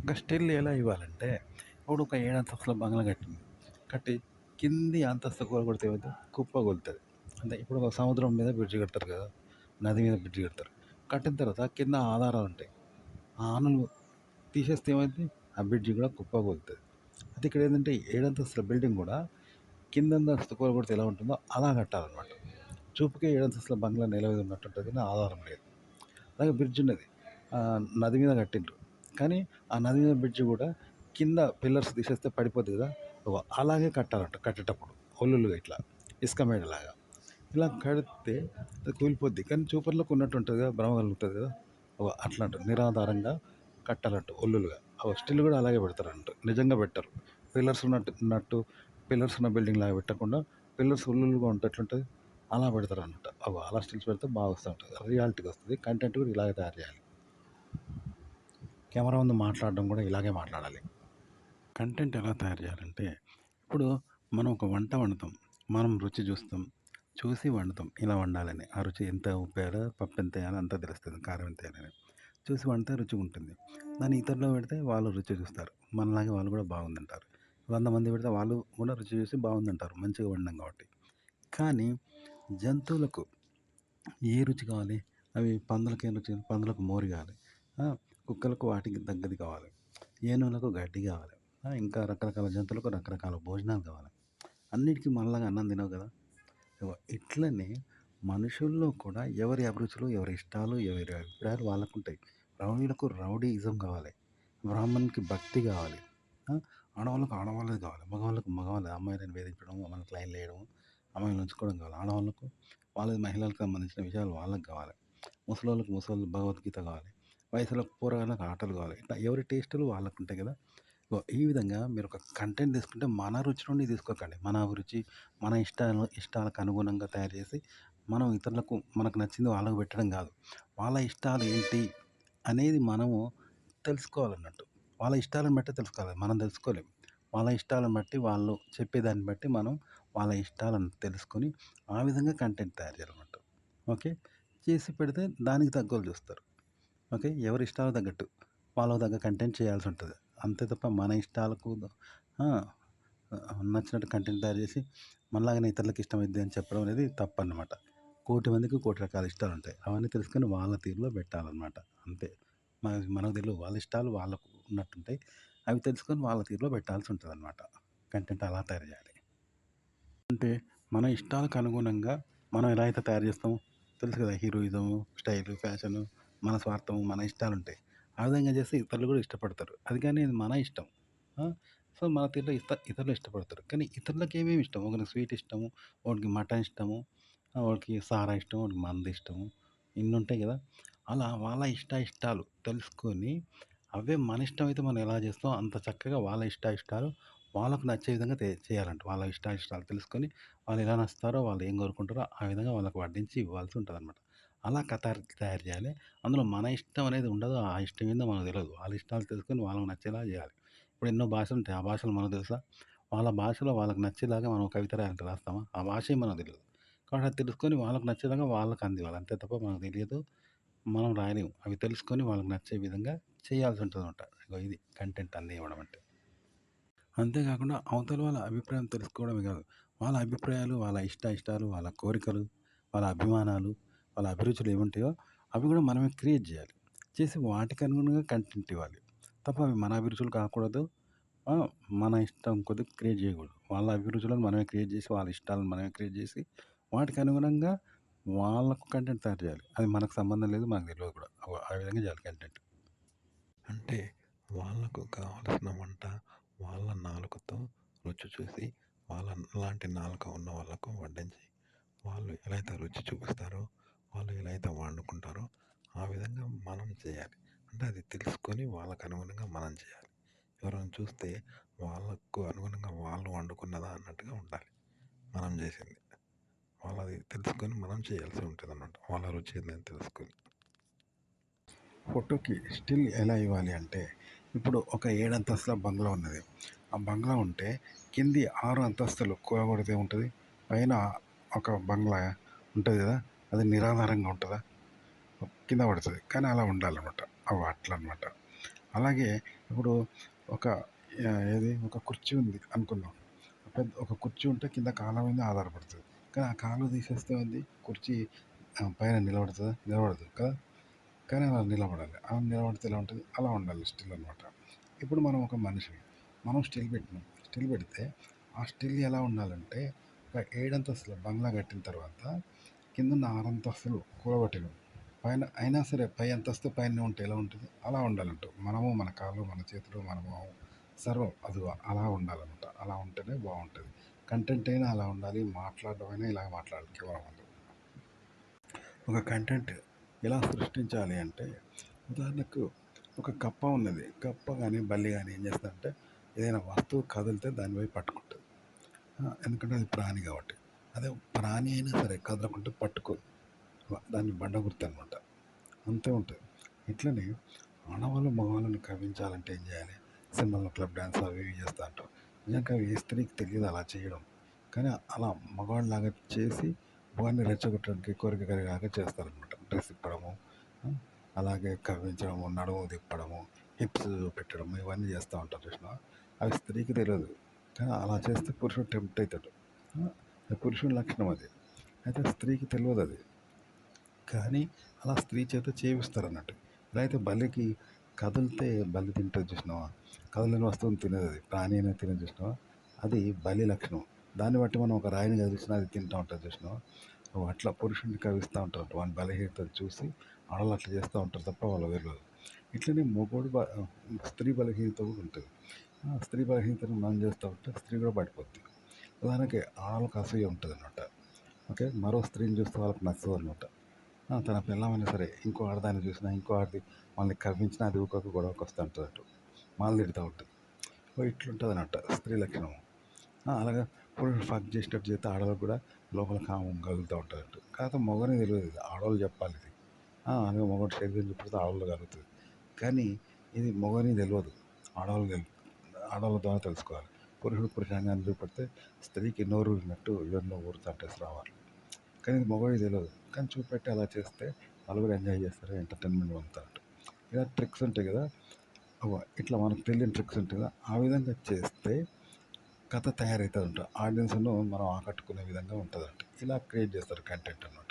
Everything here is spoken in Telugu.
ఒక స్టిల్ ఎలా ఇవ్వాలంటే, ఇప్పుడు ఒక 7 అంతస్తుల బంగ్లా కట్టింది. కట్టి కింది అంతస్తు కూలగొడితే ఏమైద్ది? కుప్పకూలుతది. అంటే ఇప్పుడు ఒక సముద్రం మీద బ్రిడ్జి కడతారు కదా! నది మీద బ్రిడ్జి కడతారు. కట్టిన తర్వాత కింద ఆధారాలుంటాయి. ఆ ఆనలు తీసేస్తే ఏమైద్ది? ఆ బ్రిడ్జి కూడా కుప్పకూలుతది. అయితే ఇక్కడ ఏందంటే 7 అంతస్తుల బిల్డింగ్ కూడా కింద అంతస్తు కూలగొడితే ఎలా ఉంటుందో అలా కట్టాలనమాట. చూపుకే 7 అంతస్తుల బంగ్లా నేల మీద ఉన్నట్టుంటది కానీ ఆధారం లేదు. అలాగే బ్రిడ్జ్ ఉన్నది. నది మీద కట్టిండ్రు. కానీ ఆ నది మీద బ్రిడ్జ్ కూడా కింద పిల్లర్స్ తీసేస్తే పడిపోద్ది కదా! అలాగే కట్టాలంట కట్టేటప్పుడు. ఒల్లులుగా ఇట్లా ఇసుక మేడలాగా. ఇలా కడితే అది కూలిపోద్ది. కానీ చూపర్లకు ఉన్నట్టు ఉంటది కదా! భ్రమ కలుగుతది కదా! అట్లాంటి నిరాధారంగా కట్టాలంట ఒల్లులుగా. స్టిల్ కూడా అలాగే పెడతారంట. నిజంగా పెట్టరు. పిల్లర్స్ ఉన్నట్టు పిల్లర్స్ ఉన్న బిల్డింగ్ లాగా పెట్టకుండా పిల్లర్స్ ఒల్లులుగా ఉంటే ఎట్లుంటది? అలా పెడతారనమాట. అలా స్టిల్స్ పెడితే బాగా వస్తా ఉంటది. రియాలిటీగా వస్తది. కంటెంట్ కూడా ఇలాగే తయారు చేయాలి. కెమెరా ముందు మాట్లాడడం కూడా ఇలాగే మాట్లాడాలి. కంటెంట్ ఎలా తయారు చేయాలంటే, ఇప్పుడు మనం ఒక వంట వండుతాం. మనం రుచి చూస్తాం. చూసి వండుతాం. ఇలా వండాలని. ఆ రుచి ఎంత ఉప్పేయాలో, పప్పు ఎంత ఎయాలో అంతా తెలుస్తది. కారం ఎంత ఎయాలని. చూసి వండితే రుచిగుంటుంది. దాన్ని ఇతరులకు పెడితే వాళ్ళు రుచి చూస్తారు. మనలాగే వాళ్ళు కూడా బాగుందంటారు. 100 మంది పెడితే వాళ్ళు కూడా రుచి చూసి బాగుందంటారు. మంచిగా వండాం కాబట్టి. కానీ జంతువులకు ఏ రుచి కావాలి? అవి పందులకేం రుచి? పందులకు మోరు కావాలి. ఆ! కుక్కలకు వాటికి తగ్గది కావాలి. ఏనుగులకు గడ్డి కావాలి. ఇంకా రకరకాల జంతువులకు రకరకాల భోజనాలు కావాలి. అన్నిటికి మనలాగా అన్నం తినవు కదా! ఇట్లనే మనుషుల్లో కూడా ఎవరి అభిరుచులు, ఎవరి ఇష్టాలు, ఎవరి అభిప్రాయాలు వాళ్ళకుంటాయి. రౌడీలకు రౌడీయిజం కావాలి. బ్రాహ్మణునికి భక్తి కావాలి. ఆ! ఆడవాళ్ళకి ఆడవాళ్ళది కావాలి. మగవాళ్ళకి మగవాళ్ళది. అమ్మాయిలను వేధించడం, అమ్మాయిలకు లైన్‌లేయడం, అమ్మాయిలను ఉంచుకోవడం కావాలి. ఆడవాళ్ళకు వాళ్ళది మహిళలకు సంబంధించిన విషయాలు వాళ్ళకి కావాలి. ముసలోళ్ళకి ముసలోళ్ళు భగవద్గీత కావాలి. వయసులకు పోరగాళ్ళకి ఆటలు కావాలి. ఇట్లా ఎవరి టేస్టులు వాళ్ళకుంటాయి కదా! ఈ విధంగా మీరొక కంటెంట్ తీసుకుంటే మన రుచి నుండి తీసుకోకండి. మన అభిరుచి, మన ఇష్టాలకు అనుగుణంగా తయారు చేసి, మనం ఇతరులకు మనకు నచ్చింది వాళ్ళకి పెట్టడం కాదు. వాళ్ళ ఇష్టాలు ఏంటి అనేది మనము తెలుసుకోవాలన్నట్టు. వాళ్ళ ఇష్టాలను బట్టే తెలుసుకోవాలి. మనం తెలుసుకోలేం. వాళ్ళ ఇష్టాలను బట్టి, వాళ్ళు చెప్పేదాన్ని బట్టి మనం వాళ్ళ ఇష్టాలను తెలుసుకొని, ఆ విధంగా కంటెంట్ తయారు చేయాలన్నమాట. ఓకే. చేసి పెడితే దానికి తగ్గోళ్ళు చూస్తారు. ఓకే. ఎవరి ఇష్టాలకు తగ్గట్టు, వాళ్ళకి తగ్గ కంటెంట్ చేయాల్సుంటది. అంతే తప్ప మన ఇష్టాలకు ఆ! నచ్చినట్టు కంటెంట్ తయారు చేసి, మనలాగానే ఇతరులకు ఇష్టమైద్ది అని చెప్పడం అనేది తప్పన్నమాట. కోటి మందికి కోటి రకాల ఇష్టాలుంటాయి. అవన్నీ తెలుసుకొని వాళ్ళ తీరులో పెట్టాలన్నమాట. అంతే. మనకు తెలవవు. వాళ్ళ ఇష్టాలు వాళ్ళకు ఉన్నట్టుంటాయి. అవి తెలుసుకొని వాళ్ళ తీరులో పెట్టాల్సి ఉంటదన్నమాట. కంటెంట్ అలా తయారు చేయాలి. అంటే మన ఇష్టాలకు అనుగుణంగా మనం ఎలా అయితే తయారు చేస్తామో తెలుసు కదా! హీరోయిజము, స్టైలు, ఫ్యాషను, మన స్వార్థము, మన ఇష్టాలుంటాయి. ఆ విధంగా చేస్తే ఇతరులు కూడా ఇష్టపడతారు. అది కానీ అది మన ఇష్టం. ఆ! సో, మన తీరులో ఇతరులు ఇష్టపడతారు. కానీ ఇతరులకి ఏమేమి ఇష్టం? ఒకనికి స్వీట్ ఇష్టము, ఒకనికి మటన్ ఇష్టము, ఒకడికి సారా ఇష్టం, ఒకడికి మందు ఇష్టము. ఇన్నుంటాయి కదా! అలా వాళ్ళ ఇష్టాలు తెలుసుకొని అవే మన ఇష్టమైతే మనం ఎలా చేస్తామో అంత చక్కగా వాళ్ళ ఇష్టాలు వాళ్ళకు నచ్చే విధంగా చేయాలంట. వాళ్ళ ఇష్టాలు తెలుసుకొని వాళ్ళు ఎలా నచ్చుతారో, వాళ్ళు ఏం కోరుకుంటారో ఆ విధంగా వాళ్ళకి వడ్డించి ఇవ్వాల్సి ఉంటదనమాట. అలా కథ తయారు చేయాలి. అందులో మన ఇష్టం అనేది ఉండదు. ఆ ఇష్టం ఏందో మనకు తెలవదు. వాళ్ళ ఇష్టాలు తెలుసుకొని వాళ్ళకి నచ్చేలా చేయాలి. ఇప్పుడు ఎన్నో భాషలుంటాయి. ఆ భాషలు మనకు తెలుసా? వాళ్ళ భాషలో వాళ్ళకి నచ్చేలాగా మనం కవిత రాస్తామా? ఆ భాషే మనకు తెలవదు. కాబట్టి అది తెలుసుకొని వాళ్ళకి నచ్చేలాగా వాళ్ళకి అందివ్వాలి. అంతే తప్ప మనకు తెలియదు. మనం రాయలేము. అవి తెలుసుకొని వాళ్ళకి నచ్చే విధంగా చేయాల్సి ఉంటదనమాట. ఇది కంటెంట్ అందివ్వడం అంటే. అంతేకాకుండా అవతల వాళ్ళ అభిప్రాయం తెలుసుకోవడమే కాదు. వాళ్ళ అభిప్రాయాలు, వాళ్ళ ఇష్టాలు, వాళ్ళ కోరికలు, వాళ్ళ అభిమానాలు, వాళ్ళ అభిరుచులు ఏముంటాయో అవి కూడా మనమే క్రియేట్ చేయాలి. చేసి వాటికి అనుగుణంగా కంటెంట్ ఇవ్వాలి. తప్ప అవి మన అభిరుచులు కాకూడదు. ఆ! మన ఇష్టం కొద్దిగా క్రియేట్ చేయకూడదు. వాళ్ళ అభిరుచులను మనమే క్రియేట్ చేసి, వాళ్ళ ఇష్టాలను మనమే క్రియేట్ చేసి, వాటికి అనుగుణంగా వాళ్ళకు కంటెంట్ తయారు చేయాలి. అది మనకు సంబంధం లేదు. మనకు తెలవదు కూడా. ఆ విధంగా చేయాలి కంటెంట్. అంటే వాళ్ళకు కావాల్సిన వంట వాళ్ళ నాలుకతో రుచి చూసి వాళ్ళ లాంటి నాలుక ఉన్న వాళ్ళకు వడ్డించి వాళ్ళు ఎలా అయితే రుచి చూపిస్తారో వాళ్ళు ఎలా అయితే వండుకుంటారో ఆ విధంగా మనం చేయాలి. అంటే అది తెలుసుకొని వాళ్ళకు అనుగుణంగా మనం చేయాలి. ఎవరైనా చూస్తే వాళ్ళకు అనుగుణంగా వాళ్ళు వండుకున్నదా అన్నట్టుగా ఉండాలి మనం చేసింది. వాళ్ళది తెలుసుకొని మనం చేయాల్సి ఉంటుంది అన్నమాట. వాళ్ళ రుచి ఏందని తెలుసుకొని. ఫోటోకి స్టిల్ ఎలా ఇవ్వాలి అంటే, ఇప్పుడు ఒక 7 అంతస్తుల బంగ్లా ఉన్నది. ఆ బంగ్లా ఉంటే కింది 6 అంతస్తులు కూలగొడితే ఉంటది. పైన ఒక బంగ్లా ఉంటది కదా! అది నిరాధారంగా ఉంటదా? కింద పడతది. కానీ అలా ఉండాలన్నమాట. అట్లనమాట. అలాగే ఇప్పుడు ఒక ఏది ఒక కుర్చీ ఉంది అనుకుందాం. ఒక కుర్చీ ఉంటే కింద కాళ్ళ మీద ఆధారపడుతది. కానీ ఆ కాళ్ళు తీసేస్తే ఏంది కుర్చీ పైన నిలబడతదా? నిలబడదు కదా! కానీ అలా నిలబడాలి. అలా నిలబడితే ఎలా ఉంటది? అలా ఉండాలి స్టిల్ అనమాట. ఇప్పుడు మనం ఒక మనిషిని. మనం స్టిల్ పెట్టినాం. స్టిల్ పెడితే ఆ స్టిల్ ఎలా ఉండాలంటే ఒక 7 అంతస్తుల బంగ్లా కట్టిన తర్వాత కిందున్న 6 అంతస్తులు కూలగొట్టినాం. పైన అయినా సరే పై అంతస్తు పైనే ఉంటే ఎలా ఉంటది? అలా ఉండాలంట. మనము, మన కాళ్ళు, మన చేతులు, మన మొహం సర్వం అదిగో అలా ఉండాలన్నమాట. అలా ఉంటేనే బావుంటది. కంటెంట్ అయినా అలా ఉండాలి. మాట్లాడడం అయినా ఇలాగ మాట్లాడాలి కెమెరా ముందు. ఒక కంటెంట్ ఎలా సృష్టించాలి అంటే ఉదాహరణకు ఒక కప్ప ఉన్నది. కప్ప గాని, బల్లి గాని ఏం చేస్తదంటే ఏదైనా వస్తువు కదిలితే దాన్ని పోయి పట్టుకుంటది. ఎందుకంటే అది ప్రాణి కాబట్టి. అదే ప్రాణి అయినా సరే కదలకుంటే పట్టుకోదు. దాన్ని బండ గుర్తనమాట. అంతే ఉంటది. ఇట్లనే ఆడవాళ్ళు, మగవాళ్ళని కవ్వించాలంటే ఏం చేయాలి? సినిమాల్లో క్లబ్ డాన్స్‌లు అవి ఇవి చేస్తా అంటారు. నిజంగా ఏ స్త్రీకి తెలీదు అలా చేయడం. కానీ అలా మగవాడిలాగా చేసి వాడిని రెచ్చగొట్టడానికి కోరిక కలిగేలాగా చేస్తారనమాట. డ్రెస్ ఇప్పడము, ఆ! అలాగే కవ్వించడము, నడుము తిప్పడము, హిప్స్ చూపెట్టడము ఇవన్నీ చేస్తా ఉంటారు చూసినావా? అవి స్త్రీకి తెలవదు. కానీ అలా చేస్తే పురుషుడు టెంప్ట్ అయితాడు. అది పురుషుని లక్షణం అది. అయితే స్త్రీకి తెలవదది. కానీ అలా స్త్రీ చేత చేయిస్తారన్నట్టు. ఎలా అయితే బల్లికి కదిలితే బల్లి తింటది చూసినావా? కదలని వస్తువుని తినదది. ప్రాణి అయినా తినదు చూసినావా? అది బలి లక్షణం. దాన్ని బట్టి మనం ఒక రాయిని కదిలిచ్చినా అది తింటా ఉంటది చూసినావా? అట్లా పురుషుడిని కవిస్తా ఉంటారు. వాని బలహీనతను చూసి ఆడోళ్ళు అట్లా చేస్తా ఉంటారు తప్ప వాళ్ళకి తెలవదు. ఇట్లనే మొగోడు స్త్రీ బలహీనత కూడా ఉంటది. స్త్రీ బలహీనతను మనం చేస్తా ఉంటే స్త్రీ కూడా పడిపోద్ది. ఉదాహరణకి ఆడోళ్ళకి అసూయ ఉంటదనమాట. ఓకే. మరో స్త్రీని చూస్తే వాళ్ళకి నచ్చదనమాట. తన పెళ్ళామైనా సరే ఇంకో ఆడదాన్ని చూసినా, ఇంకో ఆడది మనల్ని కవ్వించినా అది ఊకక గొడవకి వస్తా ఉంటదట. మనల్ని తిడతా ఉంటది. ఇట్లుంటదనమాట స్త్రీ లక్షణం. అలాగా పురుషుడు ఫక్ చేసేటట్టు చేస్తే ఆడవాళ్ళకి కూడా లోపల కామం కలుగుతా ఉంటదట. కాకపోతే మగోనికి తెలవదు ఇది. ఆడోళ్ళు చెప్పాలి ఇది. అలాగే మగోడు శరీరం చూపెడితే ఆడోళ్ళు కలుగుతది. కానీ ఇది మగోనికి తెలవదు. ఆడవాళ్ళకి ఆడవాళ్ళ ద్వారా తెలుసుకోవాలి. పురుషుడు పురుషాంగాన్ని చూపెడితే స్త్రీకి నోరు ఊరినట్టు ఎన్నో ఊరుతుంటాయి స్రావాలు. కానీ ఇది మగవాడికి తెలవదు. కానీ చూపెట్టి అలా చేస్తే నలుగురు ఎంజాయ్ చేస్తారు. ఎంటర్‌టైన్‌మెంట్ పొందుతారట. ఇలా ట్రిక్స్ ఉంటాయి కదా! ఇట్లా మనకు తెలియని ట్రిక్స్ ఉంటాయి కదా! ఆ విధంగా చేస్తే కథ తయారైతదంట. ఆడియన్స్‌ను మనం ఆకట్టుకునే విధంగా ఉంటదంట. ఇలా క్రియేట్ చేస్తారు కంటెంట్ అన్నమాట.